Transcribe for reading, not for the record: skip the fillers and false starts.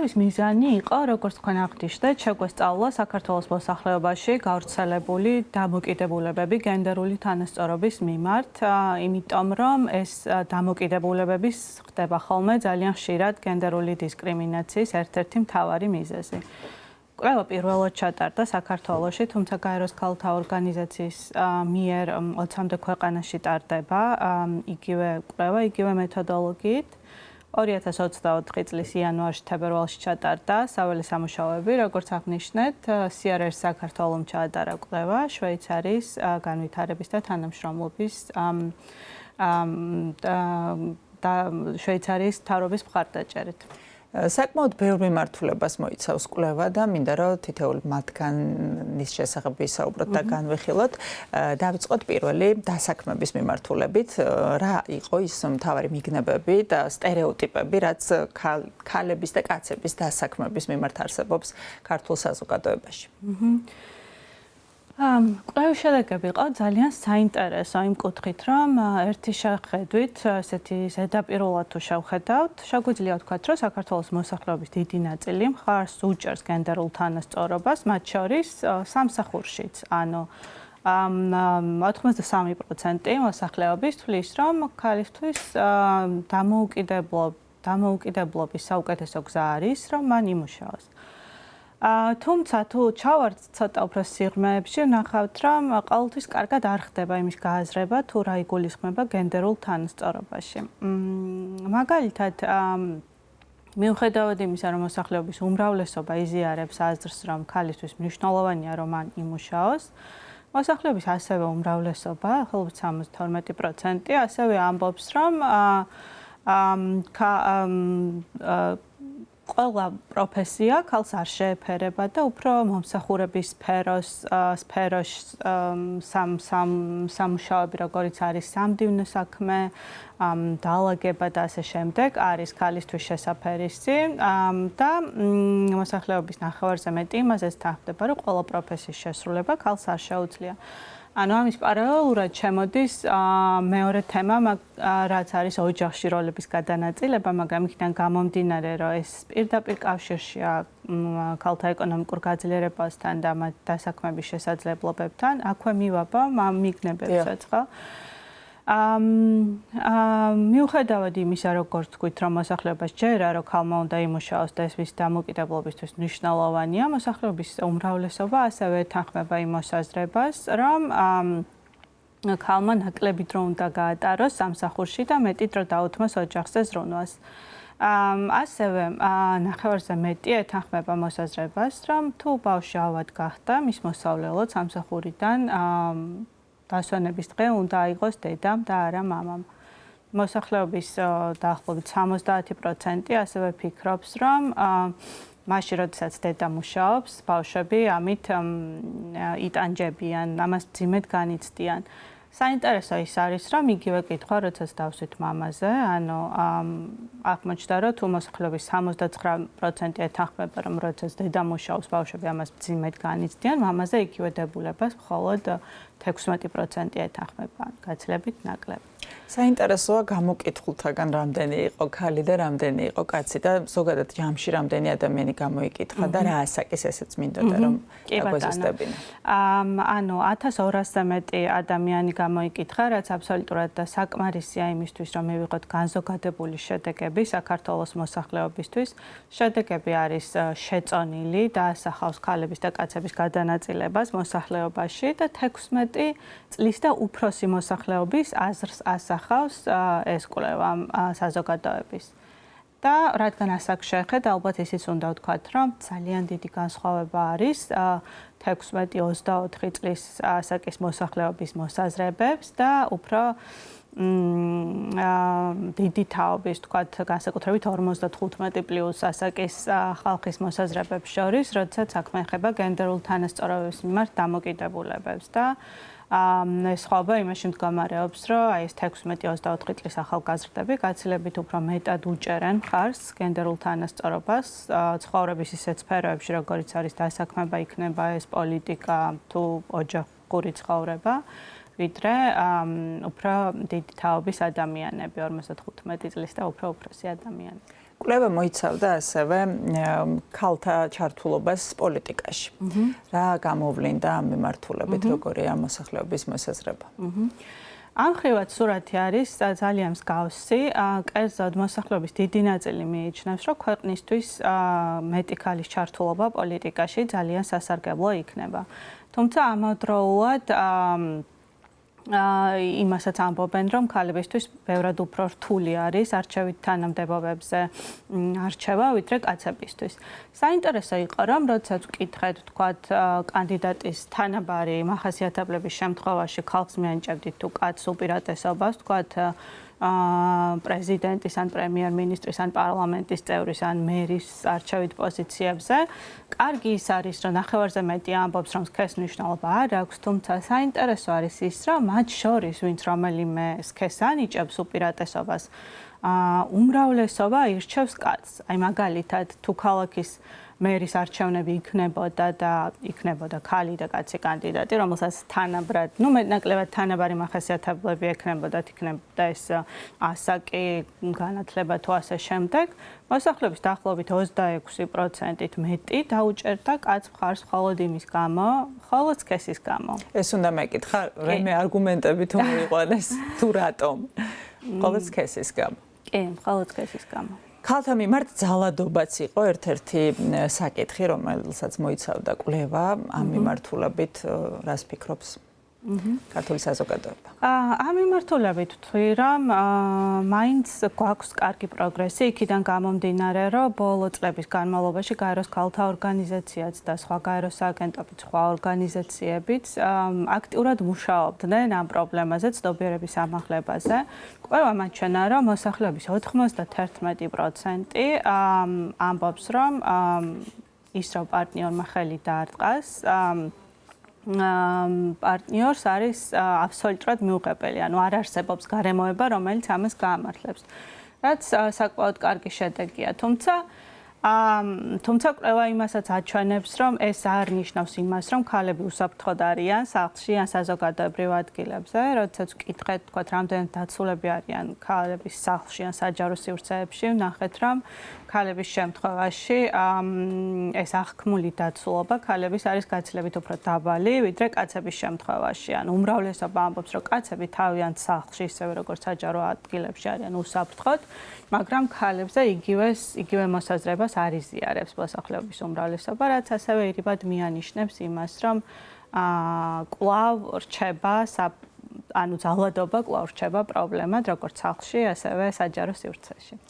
კვლევის მიზანი იყო, როგორც თქვენ აღნიშნეთ, შეგვესწავლა საქართველოს მოსახლეობაში გავრცელებული დამოკიდებულებები გენდერული თანასწორობის მიმართ, იმიტომ რომ ეს დამოკიდებულებები ხდება ხოლმე ძალიან ხშირად გენდერული დისკრიმინაციის ერთ-ერთი მთავარი მიზეზი. კვლევა პირველად ჩატარდა საქართველოში, თუმცა გაეროს ქალთა ორგანიზაციის მიერ 20-მდე ქვეყანაში ტარდება იგივე კვლევა, იგივე მეთოდოლოგიით. 2024 წლის იანვარში თებერვალში ჩატარდა საველე სამუშაოები, როგორც აღნიშნეთ, CRR საქართველომ ჩაატარა კვლევა შვეიცარიის განვითარების და თანამშრომლობის შვეიცარიის მთავრობის მხარდაჭერით. საკმაოდ ბევრ მიმართულებას მოიცავს კვლევა და მინდა რომ თითოეული მათგანის შესახებ ვისაუბროთ და განვიხილოთ. დავიწყოთ პირველი დასაქმების მიმართულებით. რა იყო ის მთავარი მიგნებები და სტერეოტიპები, რაც ქალების და კაცების დასაქმების მიმართ არსებობს ქართულ საზოგადოებაში? კვლევის შედეგები იყო ძალიან საინტერესო იმ კუთხით, რომ ერთი შეხედვით, ესეთი ზედაპირულად თუ შევხედავთ, შეგვიძლია ვთქვათ, რომ საქართველოს მოსახლეობის დიდი ნაწილი მხარს უჭერს გენდერულ თანასწორობას, მათ შორის სამსახურშიც. ანუ 83% მოსახლეობის თვლის, რომ ქალისთვის დამოუკიდებლობის საუკეთესო გზა არის, რომ მან იმუშაოს. თუმცა თუ ჩავართ ცოტა უფრო სიღრმეებში, ვნახავთ, რომ ყოველთვის კარგად არ ხდება იმის გააზრება, თუ რა იგულისხმება გენდერულ თანასწორობაში. მაგალითად, მიუხედავად იმისა, რომ მოსახლეობის უმრავლესობა იზიარებს აზრს, რომ ქალისთვის მნიშვნელოვანია, რომ მან იმუშაოს, მოსახლეობის ასევე უმრავლესობა, ხალხის 72% ასევე ამბობს, რომ ყველა პროფესია ქალს არ შეეფერება და უფრო მომსახურების სფეროში სამუშაოები, როგორიც არის სამდივნო საქმე, დაალაგება და ასე შემდეგ, არის ქალისთვის შესაფერისი და მოსახლეობის ნახევარზე მეტი იმაზეც თანხმდება, რომ ყველა პროფესიის შესრულება ქალს არ შეუძლია. ანუ ამის პარალელურად შემოდის მეორე თემა, რაც არის ოჯახში როლების გადანაწილება, მაგრამ იქიდან გამომდინარე, რომ ეს პირდაპირ კავშირშია ქალთა ეკონომიკურ გაძლიერებასთან და მათ დასაქმების შესაძლებლობებთან, აქვე მივაბა მიგნებებსაც, ხო? მიუხედავად იმისა, როგორც თქვით, რომ მოსახლეობას ჯერა, რომ ქალმა უნდა იმუშაოს და ეს მის დამოკიდებულობისთვის მნიშვნელოვანია, მოსახლეობის უმრავლესობა ასევე ეთანხმება იმ მოსაზრებას, რომ ქალმა ნაკლები დრო უნდა გაატაროს სამსახურში და მეტი დრო დაუთმოს ოჯახზე ზრუნვას. ასევე ნახევარზე მეტი ეთანხმება მოსაზრებას, რომ თუ ბავშვი ავად გახდა, მის მოსავლელად სამსახურიდან დასვენების დღე უნდა აიღოს დედამ და არა მამამ. მოსახლეობის დაახლოებით 70% ასევე ფიქრობს, რომ მაშინ, როდესაც დედა მუშაობს, ბავშვები ამით იტანჯებიან, ამას მძიმედ განიცდიან. საინტერესო ის არის, რომ იგივე კითხვა, როდესაც დავსვით მამაზე, ანუ აღმოჩნდა, რომ თუ მოსახლეობის 79% ეთანხმება, რომ როდესაც დედა მუშაობს, ბავშვები ამას მძიმედ განიცდიან, მამაზე იგივე დებულებას მხოლოდ 16% ეთანხმება, გაცილებით ნაკლები. საინტერესოა გამოკითხულთაგან რამდენი იყო ქალი და რამდენი იყო კაცი და ზოგადად ჯამში რამდენი ადამიანი გამოიკითხა და რა ასაკის ესეც მინდოდა რომ გაგვეზუსტებინა. ანუ 1200-ზე მეტი ადამიანი გამოიკითხა, რაც აბსოლუტურად საკმარისია იმისთვის, რომ მივიღოთ განზოგადებული შედეგები საქართველოს მოსახლეობისთვის. შედეგები არის შეწონილი და ასახავს ქალების და კაცების გადანაწილებას მოსახლეობაში და 16 წლის და უფროსი მოსახლეობის აზრს ასახავს ეს კვლევა საზოგადოების. და რადგან ასაკს შეეხეთ, ალბათ ისიც უნდა ვთქვათ, რომ ძალიან დიდი განსხვავება არის 16-24 წლის ასაკის მოსახლეობის მოსაზრებებს და უფრო დიდი თაობის, ვთქვათ, განსაკუთრებით 55+ ასაკის ხალხის მოსაზრებებს შორის, როდესაც საქმე ეხება გენდერულ თანასწორობის მიმართ დამოკიდებულებებს და ეს სხვაობა იმაში მდგომარეობს, რომ აი ეს 16-24 წლის ახალგაზრდები გაცილებით უფრო მეტად უჭერენ მხარს გენდერულ თანასწორობას ცხოვრების ისეთ სფეროებში, როგორიც არის დასაქმება, იქნება ეს პოლიტიკა თუ ოჯახური ცხოვრება, ვიდრე უფრო დიდი თაობის ადამიანები, 55 წლის და უფრო უფროსი ადამიანები. კვლევა მოიცავდა ასევე ქალთა ჩართულობას პოლიტიკაში. რა გამოვლინდა ამ მიმართულებით, როგორია მოსახლეობის მოსაზრება? ამ ხრივად სურათი არის ძალიან მსგავსი. კერძოდ მოსახლეობის დიდი ნაწილი მიიჩნევს, რომ ქვეყნისთვის მეტი ქალის ჩართულობა პოლიტიკაში ძალიან სასარგებლო იქნება. თუმცა ამავდროულად იმასაც ამბობენ, რომ ქალებისთვის ბევრად უფრო რთული არის არჩევით თანამდებობებზე არჩევა, ვიდრე კაცებისთვის. საინტერესო იყო, რომ როდესაც ვკითხეთ, თქვათ, კანდიდატის თანაბარი მახასიათებლების შემთხვევაში ხალხს მიანიჭებდით თუ კაცს უპირატესობას, თქვათ, პრეზიდენტის ან პრემიერ-მინისტრის ან პარლამენტის წევრის ან მერის არჩევით პოზიციებზე. კარგი ის არის, რომ ნახევარზე მეტი ამბობს, რომ სქესს მნიშვნელობა არ აქვს, თუმცა საინტერესო არის ის, რომ მათ შორის, ვინც რომელიმე სქესს ანიჭებს უპირატესობას, უმრავლესობა ირჩევს კაცს. აი მაგალითად, თუ ქალაქის მერის არჩევნები იქნებოდა ქალი და კაცი კანდიდატი, რომელსაც თანაბრად, მეტნაკლებად თანაბარი მახასიათებლები ექნებოდათ, იქნებოდა ეს ასაკი, განათლება თუ ასე შემდეგ. მოსახლეობის დაახლოებით 26%-ით მეტი დაუჭერდა კაც მხარს მხოლოდ იმის გამო, მხოლოდ სქესის გამო. ეს უნდა მეკითხა, რაიმე არგუმენტები თუ მიიყვანეს, თუ რატომ? მხოლოდ სქესის გამო. კი, მხოლოდ სქესის გამო. ქალთა მიმართ ძალადობაც იყო ერთ-ერთი საკითხი, რომელსაც მოიცავდა კვლევა ამ მიმართულებით, რას ფიქრობს ქართული საზოგადოება? ამ მიმართულებით ვთვლი, რომ მაინც გვაქვს კარგი პროგრესი, იქიდან გამომდინარე, რომ ბოლო წლების განმავლობაში გაეროს ქალთა ორგანიზაციაც და სხვა გაეროს სააგენტოებიც, სხვა ორგანიზაციებიც აქტიურად მუშაობდნენ ამ პრობლემაზე, ცნობიერების ამაღლებაზე. კვლევა მაჩვენა, რომ მოსახლეობის 91% ამბობს, რომ ის რომ პარტნიორმა ხელი დაარტყას, პარტნიორს არის აბსოლუტურად მიუღებელი, ანუ არ არსებობს გარემოება, რომელიც ამას გაამართლებს. რაც საკმაოდ კარგი შედეგია, თუმცა კვლევა იმასაც აჩვენებს, რომ ეს არ ნიშნავს იმას, რომ ქალები უსაფრთხოდ არიან სახლში ან საზოგადოებრივ ადგილებზე, როდესაც ვკითხეთ, თქვათ, რამდენად დაცულები არიან ქალების სახლში ან საჯარო სივრცეებში, ვნახეთ, რომ ქალების შემთხვევაში ეს აღქმული დაცულობა ქალების არის გაცილებით უფრო დაბალი, ვიდრე კაცების შემთხვევაში. ანუ უმრავლესობა ამბობს, რომ კაცები თავიანთ სახლში, ისევე როგორც საჯარო ადგილებში არიან უსაფრთხოდ, მაგრამ ქალებზე იგივე მოსაზრებას არ იზიარებს მოსახლეობის უმრავლესობა, რაც ასევე ირიბად მიანიშნებს იმას, რომ კვლავ რჩება ანუ ძალადობა კვლავ რჩება პრობლემად, როგორც სახლში, ასევე საჯარო სივრცეში.